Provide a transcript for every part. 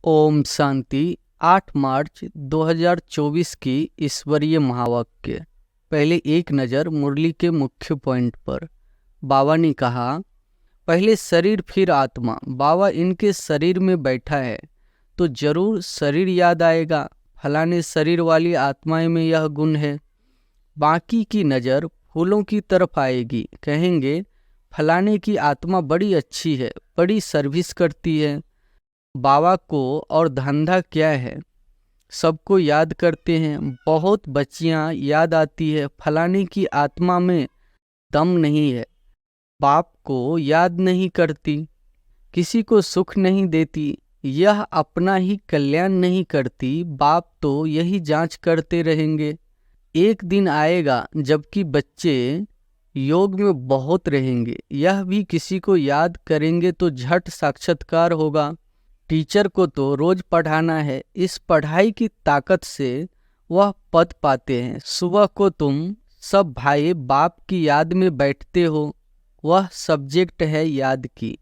ओम शांति। 8 मार्च 2024 की ईश्वरीय महावाक्य। पहले एक नज़र मुरली के मुख्य पॉइंट पर। बाबा ने कहा, पहले शरीर फिर आत्मा। बाबा इनके शरीर में बैठा है तो जरूर शरीर याद आएगा। फलाने शरीर वाली आत्माएं में यह गुण है। बाकी की नज़र फूलों की तरफ आएगी। कहेंगे फलाने की आत्मा बड़ी अच्छी है, बड़ी सर्विस करती है। बाबा को और धंधा क्या है, सबको याद करते हैं। बहुत बच्चियां याद आती है, फलाने की आत्मा में दम नहीं है। बाप को याद नहीं करती, किसी को सुख नहीं देती, यह अपना ही कल्याण नहीं करती। बाप तो यही जांच करते रहेंगे। एक दिन आएगा जबकि बच्चे योग में बहुत रहेंगे, यह भी किसी को याद करेंगे तो झट साक्षात्कार होगा। टीचर को तो रोज पढ़ाना है, इस पढ़ाई की ताकत से वह पद पाते हैं। सुबह को तुम सब भाई बाप की याद में बैठते हो, वह सब्जेक्ट है याद की।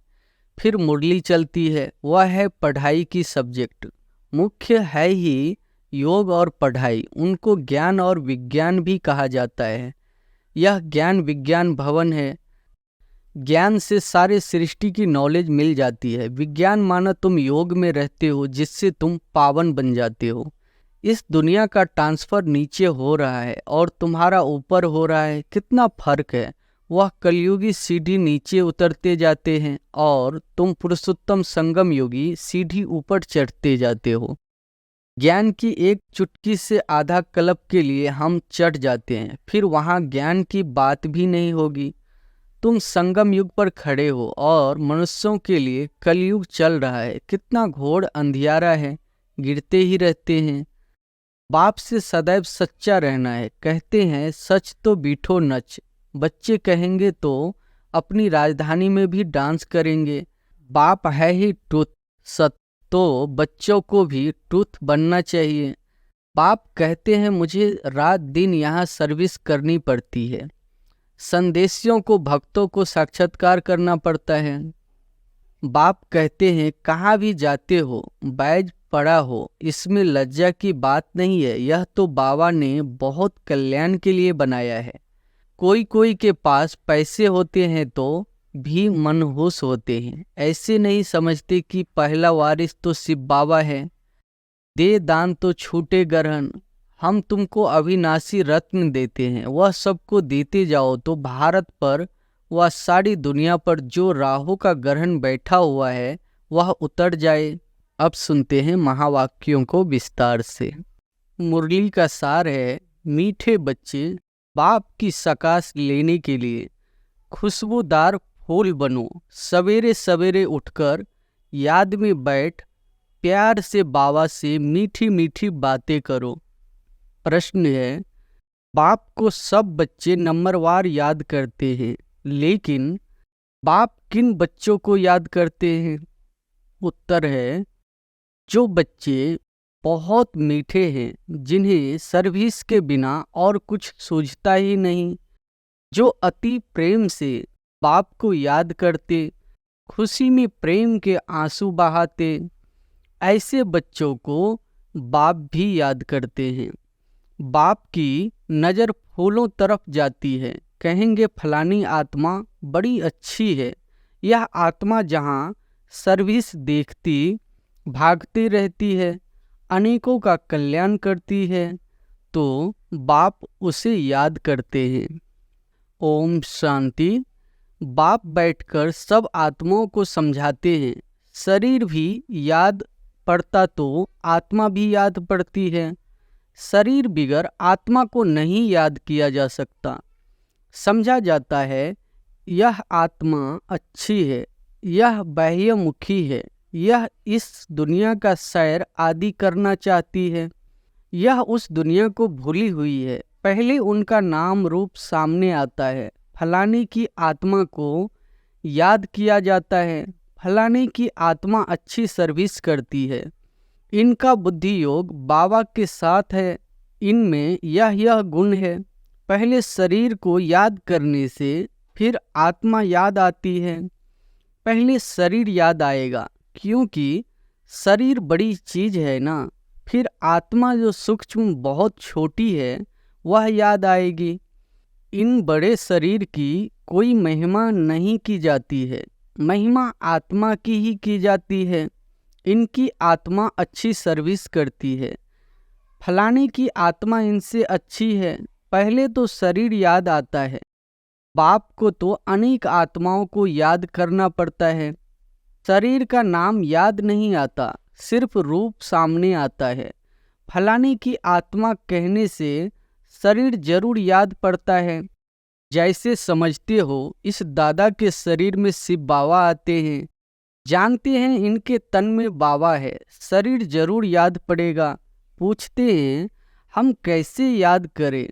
फिर मुरली चलती है, वह है पढ़ाई की सब्जेक्ट। मुख्य है ही योग और पढ़ाई। उनको ज्ञान और विज्ञान भी कहा जाता है। यह ज्ञान विज्ञान भवन है। ज्ञान से सारे सृष्टि की नॉलेज मिल जाती है। विज्ञान माना तुम योग में रहते हो, जिससे तुम पावन बन जाते हो। इस दुनिया का ट्रांसफर नीचे हो रहा है और तुम्हारा ऊपर हो रहा है। कितना फर्क है। वह कलयुगी सीढ़ी नीचे उतरते जाते हैं और तुम पुरुषोत्तम संगम योगी सीढ़ी ऊपर चढ़ते जाते हो। ज्ञान की एक चुटकी से आधा कल्प के लिए हम चढ़ जाते हैं, फिर वहाँ ज्ञान की बात भी नहीं होगी। तुम संगम युग पर खड़े हो और मनुष्यों के लिए कलयुग चल रहा है। कितना घोर अंधियारा है, गिरते ही रहते हैं। बाप से सदैव सच्चा रहना है। कहते हैं सच तो बीठो नच। बच्चे कहेंगे तो अपनी राजधानी में भी डांस करेंगे। बाप है ही ट्रुथ, सत्य, तो बच्चों को भी ट्रुथ बनना चाहिए। बाप कहते हैं मुझे रात दिन यहाँ सर्विस करनी पड़ती है। संदेशियों को, भक्तों को साक्षात्कार करना पड़ता है। बाप कहते हैं कहाँ भी जाते हो बैज पड़ा हो, इसमें लज्जा की बात नहीं है। यह तो बाबा ने बहुत कल्याण के लिए बनाया है। कोई कोई के पास पैसे होते हैं तो भी मनहूस होते हैं। ऐसे नहीं समझते कि पहला वारिस तो शिव बाबा है। दे दान तो छूटे ग्रहण। हम तुमको अविनाशी रत्न देते हैं, वह सबको देते जाओ तो भारत पर वह सारी दुनिया पर जो राहु का ग्रहण बैठा हुआ है वह उतर जाए। अब सुनते हैं महावाक्यों को विस्तार से। मुरली का सार है, मीठे बच्चे बाप की सकाश लेने के लिए खुशबूदार फूल बनो। सवेरे सवेरे उठकर याद में बैठ प्यार से बाबा से मीठी मीठी बातें करो। प्रश्न है, बाप को सब बच्चे नंबरवार याद करते हैं, लेकिन बाप किन बच्चों को याद करते हैं? उत्तर है, जो बच्चे बहुत मीठे हैं, जिन्हें सर्विस के बिना और कुछ सूझता ही नहीं, जो अति प्रेम से बाप को याद करते, खुशी में प्रेम के आंसू बहाते, ऐसे बच्चों को बाप भी याद करते हैं। बाप की नज़र फूलों तरफ जाती है। कहेंगे फलानी आत्मा बड़ी अच्छी है। यह आत्मा जहाँ सर्विस देखती भागती रहती है, अनेकों का कल्याण करती है, तो बाप उसे याद करते हैं। ओम शांति। बाप बैठकर सब आत्माओं को समझाते हैं। शरीर भी याद पड़ता तो आत्मा भी याद पड़ती है। शरीर बिगर आत्मा को नहीं याद किया जा सकता। समझा जाता है यह आत्मा अच्छी है, यह बाह्यमुखी है, यह इस दुनिया का सैर आदि करना चाहती है, यह उस दुनिया को भूली हुई है। पहले उनका नाम रूप सामने आता है। फलाने की आत्मा को याद किया जाता है। फलाने की आत्मा अच्छी सर्विस करती है। इनका बुद्धि योग बाबा के साथ है। इनमें यह गुण है। पहले शरीर को याद करने से फिर आत्मा याद आती है। पहले शरीर याद आएगा, क्योंकि शरीर बड़ी चीज है ना, फिर आत्मा जो सूक्ष्म बहुत छोटी है वह याद आएगी। इन बड़े शरीर की कोई महिमा नहीं की जाती है, महिमा आत्मा की ही की जाती है। इनकी आत्मा अच्छी सर्विस करती है, फलाने की आत्मा इनसे अच्छी है। पहले तो शरीर याद आता है। बाप को तो अनेक आत्माओं को याद करना पड़ता है। शरीर का नाम याद नहीं आता, सिर्फ रूप सामने आता है। फलाने की आत्मा कहने से शरीर जरूर याद पड़ता है। जैसे समझते हो इस दादा के शरीर में शिव बाबा आते हैं, जानते हैं इनके तन में बाबा है, शरीर जरूर याद पड़ेगा। पूछते हैं हम कैसे याद करें?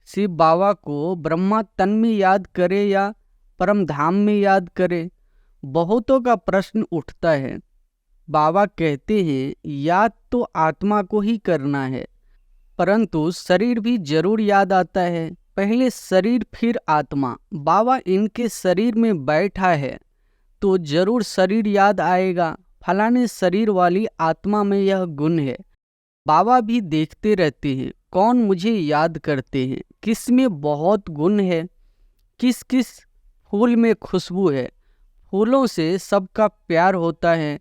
शिव बाबा को ब्रह्मा तन में याद करें या परम धाम में याद करें? बहुतों का प्रश्न उठता है। बाबा कहते हैं याद तो आत्मा को ही करना है, परंतु शरीर भी जरूर याद आता है। पहले शरीर फिर आत्मा। बाबा इनके शरीर में बैठा है तो जरूर शरीर याद आएगा। फलाने शरीर वाली आत्मा में यह गुण है। बाबा भी देखते रहते हैं कौन मुझे याद करते हैं, किस में बहुत गुण है, किस किस फूल में खुशबू है। फूलों से सबका प्यार होता है।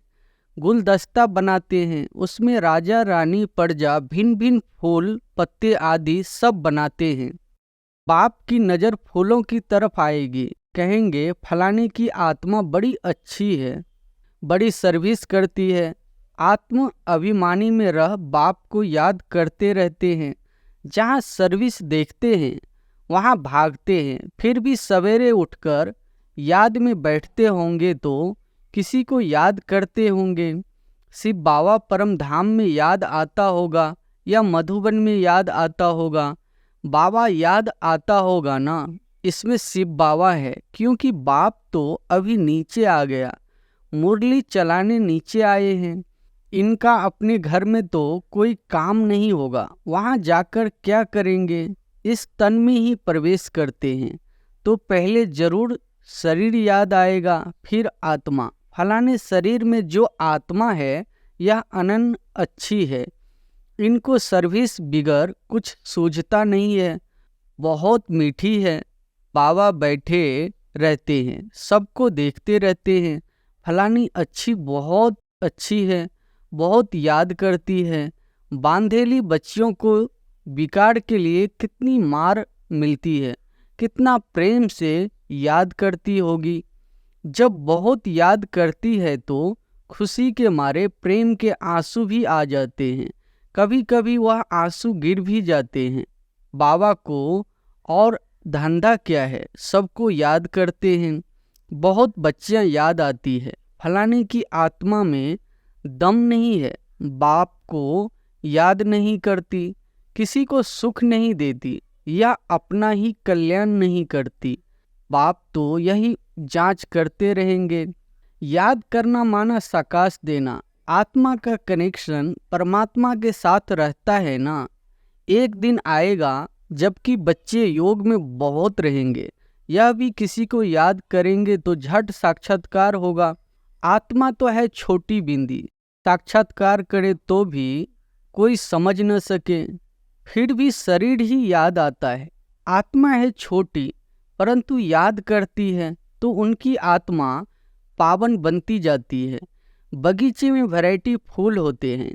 गुलदस्ता बनाते हैं, उसमें राजा रानी प्रजा भिन्न भिन्न फूल पत्ते आदि सब बनाते हैं। बाप की नज़र फूलों की तरफ आएगी, कहेंगे फलाने की आत्मा बड़ी अच्छी है, बड़ी सर्विस करती है। आत्म अभिमानी में रह बाप को याद करते रहते हैं। जहाँ सर्विस देखते हैं वहाँ भागते हैं। फिर भी सवेरे उठकर याद में बैठते होंगे तो किसी को याद करते होंगे। शिव बाबा परम धाम में याद आता होगा या मधुबन में याद आता होगा। बाबा याद आता होगा ना, इसमें शिव बाबा है, क्योंकि बाप तो अभी नीचे आ गया, मुरली चलाने नीचे आए हैं। इनका अपने घर में तो कोई काम नहीं होगा, वहाँ जाकर क्या करेंगे? इस तन में ही प्रवेश करते हैं तो पहले जरूर शरीर याद आएगा, फिर आत्मा। फलाने शरीर में जो आत्मा है यह अनन्य अच्छी है, इनको सर्विस बिगर कुछ सूझता नहीं है, बहुत मीठी है। बाबा बैठे रहते हैं, सबको देखते रहते हैं। फलानी अच्छी, बहुत अच्छी है, बहुत याद करती है। बांधेली बच्चियों को बिगाड़ के लिए कितनी मार मिलती है, कितना प्रेम से याद करती होगी। जब बहुत याद करती है तो खुशी के मारे प्रेम के आंसू भी आ जाते हैं, कभी कभी वह आंसू गिर भी जाते हैं। बाबा को और धंधा क्या है, सबको याद करते हैं। बहुत बच्चियां याद आती है, फलाने की आत्मा में दम नहीं है, बाप को याद नहीं करती, किसी को सुख नहीं देती या अपना ही कल्याण नहीं करती। बाप तो यही जांच करते रहेंगे। याद करना माना साकाश देना। आत्मा का कनेक्शन परमात्मा के साथ रहता है ना। एक दिन आएगा जबकि बच्चे योग में बहुत रहेंगे, यह भी किसी को याद करेंगे तो झट साक्षात्कार होगा। आत्मा तो है छोटी बिंदी, साक्षात्कार करे तो भी कोई समझ न सके, फिर भी शरीर ही याद आता है। आत्मा है छोटी परंतु याद करती है तो उनकी आत्मा पावन बनती जाती है। बगीचे में वैरायटी फूल होते हैं,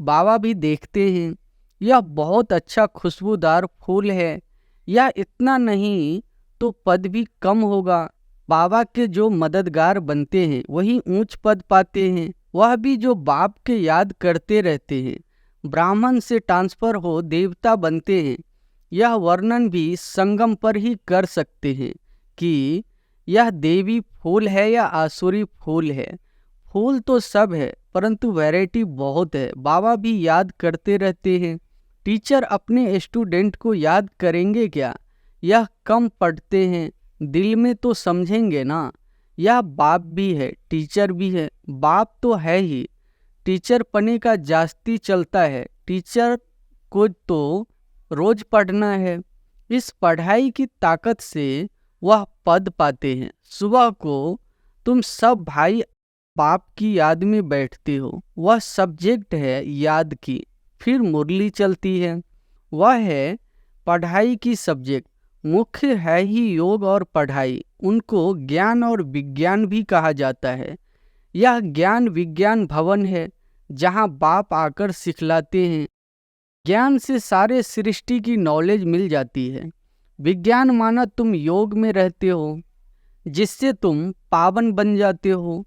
बाबा भी देखते हैं यह बहुत अच्छा खुशबूदार फूल है, या इतना नहीं तो पद भी कम होगा। बाबा के जो मददगार बनते हैं वही ऊंच पद पाते हैं, वह भी जो बाप के याद करते रहते हैं। ब्राह्मण से ट्रांसफर हो देवता बनते हैं। यह वर्णन भी संगम पर ही कर सकते हैं कि यह देवी फूल है या आसुरी फूल है। फूल तो सब है परंतु वैरायटी बहुत है। बाबा भी याद करते रहते हैं। टीचर अपने स्टूडेंट को याद करेंगे क्या? यह कम पढ़ते हैं, दिल में तो समझेंगे ना। यह बाप भी है, टीचर भी है। बाप तो है ही, टीचर पने का जास्ती चलता है। टीचर को तो रोज पढ़ना है। इस पढ़ाई की ताकत से वह पद पाते हैं। सुबह को तुम सब भाई बाप की याद में बैठते हो, वह सब्जेक्ट है याद की। फिर मुरली चलती है, वह है पढ़ाई की सब्जेक्ट। मुख्य है ही योग और पढ़ाई, उनको ज्ञान और विज्ञान भी कहा जाता है। यह ज्ञान विज्ञान भवन है जहाँ बाप आकर सिखलाते हैं। ज्ञान से सारे सृष्टि की नॉलेज मिल जाती है। विज्ञान माना तुम योग में रहते हो, जिससे तुम पावन बन जाते हो।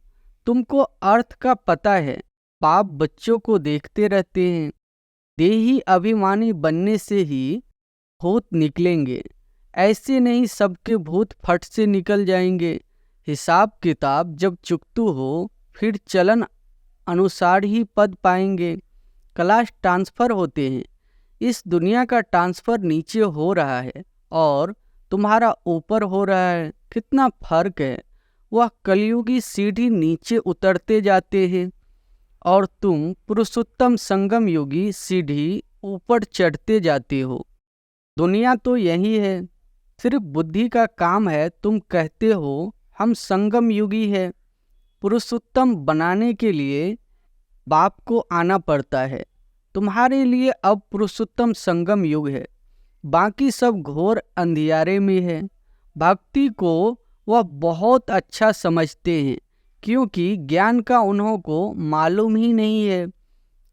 तुमको अर्थ का पता है। बाप बच्चों को देखते रहते हैं। देही अभिमानी बनने से ही भूत निकलेंगे, ऐसे नहीं सबके भूत फट से निकल जाएंगे। हिसाब किताब जब चुकतू हो, फिर चलन अनुसार ही पद पाएंगे। क्लास ट्रांसफर होते हैं। इस दुनिया का ट्रांसफर नीचे हो रहा है और तुम्हारा ऊपर हो रहा है। कितना फर्क है। वह कलयुगी सीढ़ी नीचे उतरते जाते हैं और तुम पुरुषोत्तम संगम योगी सीढ़ी ऊपर चढ़ते जाते हो। दुनिया तो यही है, सिर्फ बुद्धि का काम है। तुम कहते हो हम संगम युगी है। पुरुषोत्तम बनाने के लिए बाप को आना पड़ता है। तुम्हारे लिए अब पुरुषोत्तम संगम युग है, बाकी सब घोर अंधियारे में है। भक्ति को वह बहुत अच्छा समझते हैं, क्योंकि ज्ञान का उन्हों को मालूम ही नहीं है।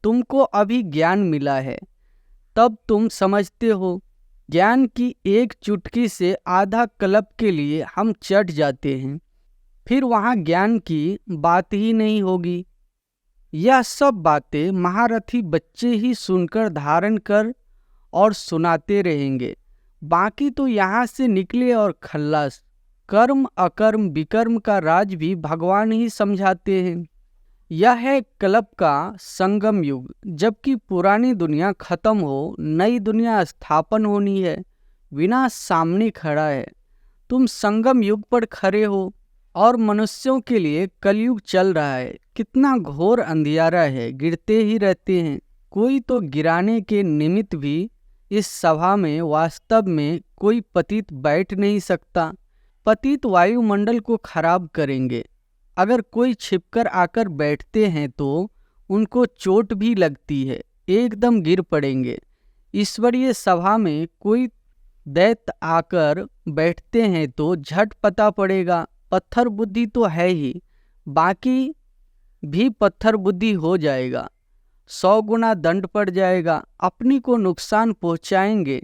तुमको अभी ज्ञान मिला है, तब तुम समझते हो। ज्ञान की एक चुटकी से आधा कल्प के लिए हम चढ़ जाते हैं, फिर वहाँ ज्ञान की बात ही नहीं होगी। यह सब बातें महारथी बच्चे ही सुनकर धारण कर और सुनाते रहेंगे। बाकी तो यहाँ से निकले और खल्लास। कर्म अकर्म विकर्म का राज भी भगवान ही समझाते हैं। यह है कल्प का संगम युग, जबकि पुरानी दुनिया खत्म हो, नई दुनिया स्थापन होनी है। विनाश सामने खड़ा है। तुम संगम युग पर खड़े हो और मनुष्यों के लिए कलयुग चल रहा है। कितना घोर अंधियारा है, गिरते ही रहते हैं। कोई तो गिराने के निमित्त भी इस सभा में वास्तव में कोई पतित बैठ नहीं सकता। पतित वायुमंडल को खराब करेंगे। अगर कोई छिपकर आकर बैठते हैं तो उनको चोट भी लगती है, एकदम गिर पड़ेंगे। ईश्वरीय सभा में कोई दैत्य आकर बैठते हैं तो झट पता पड़ेगा। पत्थर बुद्धि तो है ही, बाकी भी पत्थर बुद्धि हो जाएगा। 100 गुना दंड पड़ जाएगा। अपनी को नुकसान पहुंचाएंगे।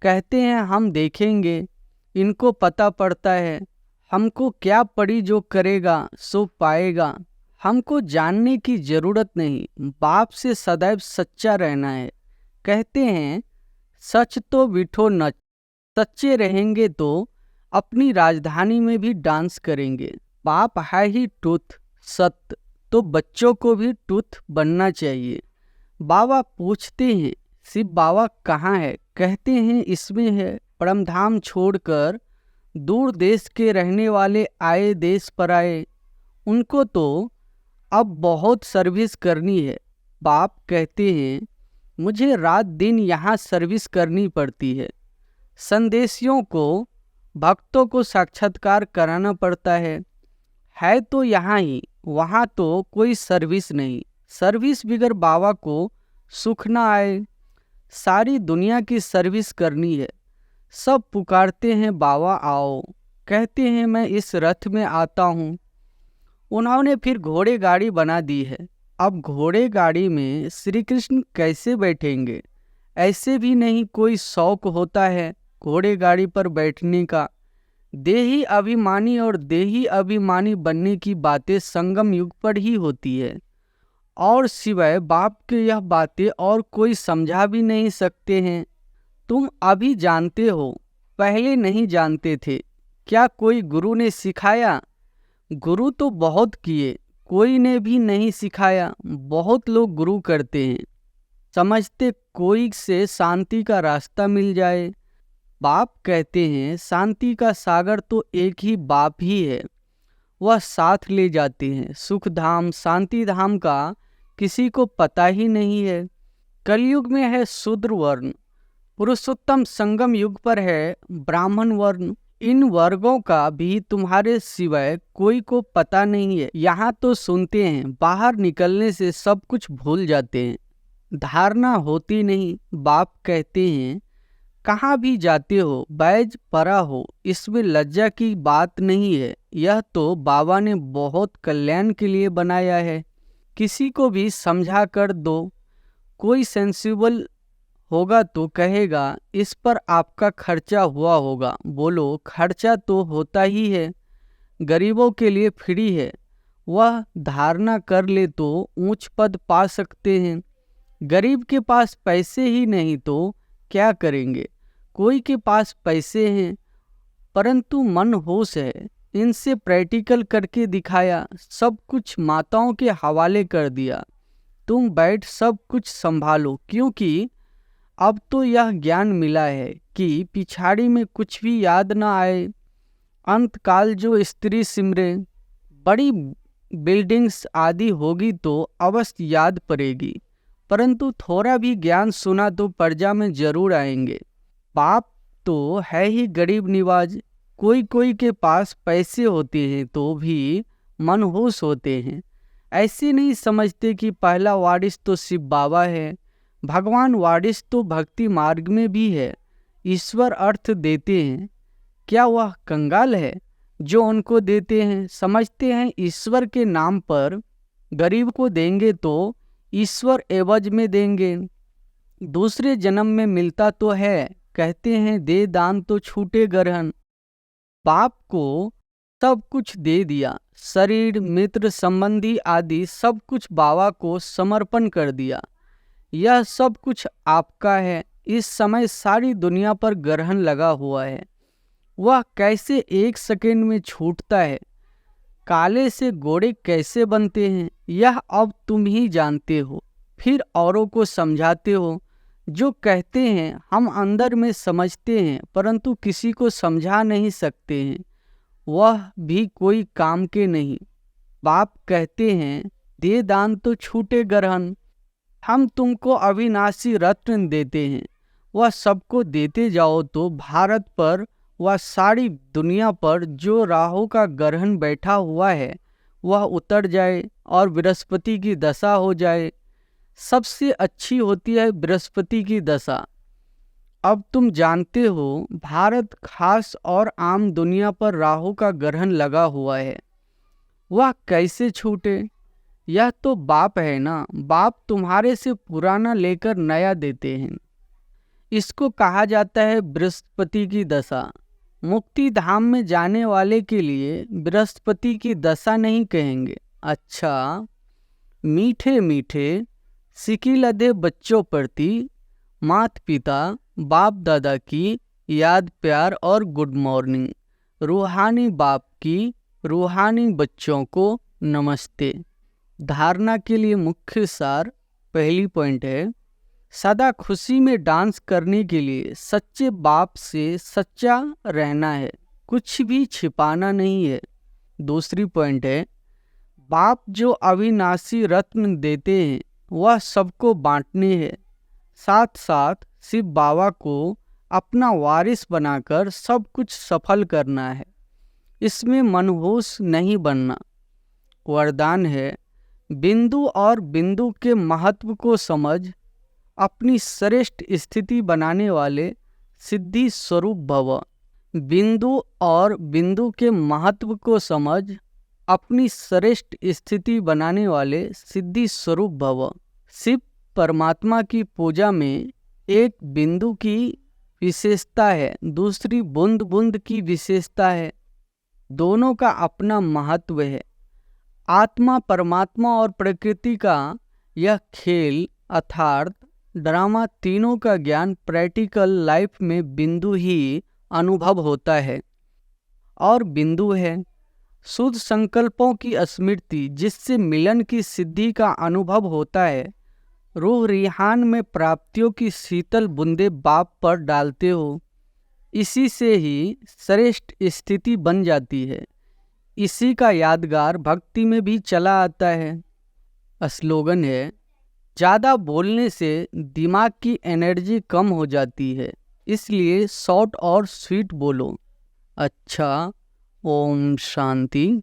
कहते हैं हम देखेंगे, इनको पता पड़ता है। हमको क्या पड़ी, जो करेगा सो पाएगा। हमको जानने की जरूरत नहीं, बाप से सदैव सच्चा रहना है। कहते हैं सच तो विठो नच। सच्चे रहेंगे तो अपनी राजधानी में भी डांस करेंगे। बाप है ही टूथ सत्य, तो बच्चों को भी टूथ बनना चाहिए। बाबा पूछते हैं शिव बाबा कहाँ है? कहते हैं इसमें है। परमधाम छोड़कर दूर देश के रहने वाले आए देश पर आए, उनको तो अब बहुत सर्विस करनी है। बाप कहते हैं मुझे रात दिन यहाँ सर्विस करनी पड़ती है। संदेशियों को, भक्तों को साक्षात्कार कराना पड़ता है तो यहाँ ही, वहाँ तो कोई सर्विस नहीं। सर्विस बिगर बाबा को सुख ना आए। सारी दुनिया की सर्विस करनी है। सब पुकारते हैं बाबा आओ। कहते हैं मैं इस रथ में आता हूँ। उन्होंने फिर घोड़े गाड़ी बना दी है। अब घोड़े गाड़ी में श्री कृष्ण कैसे बैठेंगे? ऐसे भी नहीं कोई शौक होता है घोड़े गाड़ी पर बैठने का। देही अभिमानी और देही अभिमानी बनने की बातें संगम युग पर ही होती है, और सिवाय बाप के यह बातें और कोई समझा भी नहीं सकते हैं। तुम अभी जानते हो, पहले नहीं जानते थे। क्या कोई गुरु ने सिखाया? गुरु तो बहुत किए, कोई ने भी नहीं सिखाया। बहुत लोग गुरु करते हैं, समझते कोई से शांति का रास्ता मिल जाए। बाप कहते हैं शांति का सागर तो एक ही बाप ही है, वह साथ ले जाते हैं। सुख धाम शांति धाम का किसी को पता ही नहीं है। कलयुग में है शूद्र वर्ण, पुरुषोत्तम संगम युग पर है ब्राह्मण वर्ण। इन वर्गों का भी तुम्हारे सिवाय कोई को पता नहीं है। यहाँ तो सुनते हैं, बाहर निकलने से सब कुछ भूल जाते हैं। धारणा होती नहीं। बाप कहते हैं, कहाँ भी जाते हो बैज परा हो, इसमें लज्जा की बात नहीं है। यह तो बाबा ने बहुत कल्याण के लिए बनाया है। किसी को भी समझा कर दो। कोई सेंसिबल होगा तो कहेगा इस पर आपका खर्चा हुआ होगा। बोलो, खर्चा तो होता ही है। गरीबों के लिए फ्री है। वह धारणा कर ले तो ऊंच पद पा सकते हैं। गरीब के पास पैसे ही नहीं तो क्या करेंगे। कोई के पास पैसे हैं परंतु मन होश है। इनसे प्रैक्टिकल करके दिखाया, सब कुछ माताओं के हवाले कर दिया। तुम बैठ सब कुछ संभालो, क्योंकि अब तो यह ज्ञान मिला है कि पिछाड़ी में कुछ भी याद न आए। अंतकाल जो स्त्री सिमरे, बड़ी बिल्डिंग्स आदि होगी तो अवश्य याद पड़ेगी, परंतु थोड़ा भी ज्ञान सुना तो प्रजा में जरूर आएंगे। बाप तो है ही गरीब निवाज। कोई कोई के पास पैसे होते हैं तो भी मनहूस होते हैं। ऐसे नहीं समझते कि पहला वारिस तो शिव बाबा है। भगवान वारिस तो भक्ति मार्ग में भी है। ईश्वर अर्थ देते हैं। क्या वह कंगाल है जो उनको देते हैं? समझते हैं ईश्वर के नाम पर गरीब को देंगे तो ईश्वर एवज में देंगे। दूसरे जन्म में मिलता तो है, कहते हैं दे दान तो छूटे ग्रहण। बाप को सब कुछ दे दिया, शरीर मित्र संबंधी आदि सब कुछ बाबा को समर्पण कर दिया। यह सब कुछ आपका है। इस समय सारी दुनिया पर ग्रहण लगा हुआ है। वह कैसे एक सेकंड में छूटता है, काले से गोरे कैसे बनते हैं, यह अब तुम ही जानते हो। फिर औरों को समझाते हो। जो कहते हैं हम अंदर में समझते हैं परंतु किसी को समझा नहीं सकते हैं, वह भी कोई काम के नहीं। बाप कहते हैं दे दान तो छूटे ग्रहण। हम तुमको अविनाशी रत्न देते हैं, वह सबको देते जाओ तो भारत पर वह सारी दुनिया पर जो राहु का ग्रहण बैठा हुआ है वह उतर जाए और बृहस्पति की दशा हो जाए। सबसे अच्छी होती है बृहस्पति की दशा। अब तुम जानते हो भारत खास और आम दुनिया पर राहु का ग्रहण लगा हुआ है। वह कैसे छूटे? यह तो बाप है ना। बाप तुम्हारे से पुराना लेकर नया देते हैं। इसको कहा जाता है बृहस्पति की दशा। मुक्ति धाम में जाने वाले के लिए बृहस्पति की दशा नहीं कहेंगे। अच्छा, मीठे मीठे सिकी लदे बच्चों प्रति माता पिता बाप दादा की याद प्यार और गुड मॉर्निंग। रूहानी बाप की रूहानी बच्चों को नमस्ते। धारणा के लिए मुख्य सार पहली पॉइंट है, सदा खुशी में डांस करने के लिए सच्चे बाप से सच्चा रहना है, कुछ भी छिपाना नहीं है। दूसरी पॉइंट है, बाप जो अविनाशी रत्न देते हैं वह सबको बांटने हैं। साथ साथ शिव बाबा को अपना वारिस बनाकर सब कुछ सफल करना है। इसमें मनहूस नहीं बनना। वरदान है, बिंदु और बिंदु के महत्व को समझ अपनी श्रेष्ठ स्थिति बनाने वाले सिद्धि स्वरूप भव। बिंदु और बिंदु के महत्व को समझ अपनी श्रेष्ठ स्थिति बनाने वाले सिद्धि स्वरूप भव। शिव परमात्मा की पूजा में एक बिंदु की विशेषता है, दूसरी बूंद बूंद की विशेषता है। दोनों का अपना महत्व है। आत्मा परमात्मा और प्रकृति का यह खेल अर्थात ड्रामा, तीनों का ज्ञान प्रैक्टिकल लाइफ में बिंदु ही अनुभव होता है और बिंदु है। शुद्ध संकल्पों की स्मृति जिससे मिलन की सिद्धि का अनुभव होता है। रूह रिहान में प्राप्तियों की शीतल बूंदे बाप पर डालते हो। इसी से ही श्रेष्ठ स्थिति बन जाती है। इसी का यादगार भक्ति में भी चला आता है। स्लोगन है, ज़्यादा बोलने से दिमाग की एनर्जी कम हो जाती है, इसलिए शॉर्ट और स्वीट बोलो। अच्छा। ओम शांति।